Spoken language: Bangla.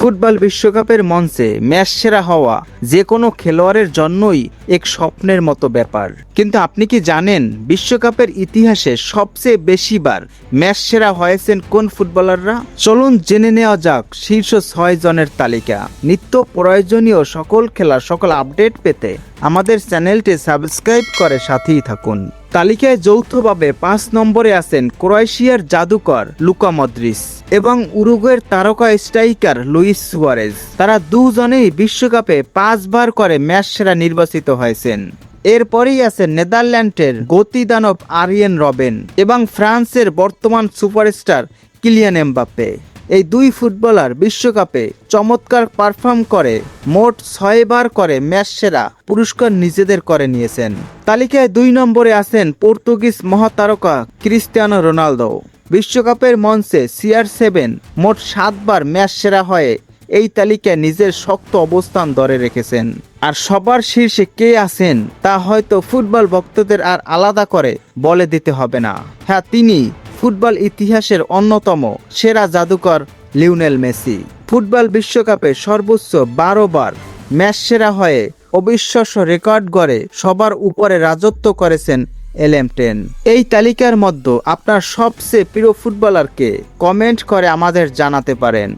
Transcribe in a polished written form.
ফুটবল বিশ্বকাপের মঞ্চে ম্যাচ সেরা হওয়া যে কোনো খেলোয়াড়ের জন্যই এক স্বপ্নের মতো ব্যাপার। কিন্তু আপনি কি জানেন বিশ্বকাপের ইতিহাসে সবচেয়ে বেশিবার ম্যাচ সেরা হয়েছেন কোন ফুটবলাররা? চলুন জেনে নেওয়া যাক শীর্ষ 6 জনের তালিকা। নিত্য প্রয়োজনীয় সকল খেলার সকল আপডেট পেতে আমাদের চ্যানেলটি সাবস্ক্রাইব করে সাথেই থাকুন। তালিকায় যৌথভাবে 5 নম্বরে আছেন ক্রোয়েশিয়ার জাদুকর লুকা মদ্রিচ এবং উরুগুয়ের তারকা স্ট্রাইকার লুইস সুয়ারেজ। তারা দুজনেই বিশ্বকাপে 5 বার করে ম্যাচ সেরা নির্বাচিত হয়েছেন। এরপরেই আছেন নেদারল্যান্ডের গতিদানব আরিয়েন রবেন এবং ফ্রান্সের বর্তমান সুপারস্টার কিলিয়ান এমবাপ্পে। এই দুই ফুটবলার বিশ্বকাপে চমৎকার পারফর্ম করে মোট 6 বার করে ম্যাচ সেরা পুরস্কার নিজেদের করে নিয়েছেন। তালিকায় 2 নম্বরে আছেন পর্তুগিজ মহাতারকা ক্রিস্টিয়ানো রোনালদো। বিশ্বকাপের মঞ্চে CR7 মোট 7 বার ম্যাচ সেরা হয়ে এই তালিকায় নিজের শক্ত অবস্থান ধরে রেখেছেন। আর সবার শীর্ষে কে আছেন তা হয়তো ফুটবল ভক্তদের আর আলাদা করে বলে দিতে হবে না। হ্যাঁ, তিনি ফুটবল ইতিহাসের অন্যতম সেরা জাদুকর লিওনেল মেসি। ফুটবল বিশ্বকাপে সর্বোচ্চ 12 বার ম্যাচ সেরা হয়ে অবিশ্বাস্য রেকর্ড গড়ে সবার উপরে রাজত্ব করেছেন LM10। এই তালিকার মধ্যে আপনার সবচেয়ে প্রিয় ফুটবলারকে কমেন্ট করে আমাদের জানাতে পারেন।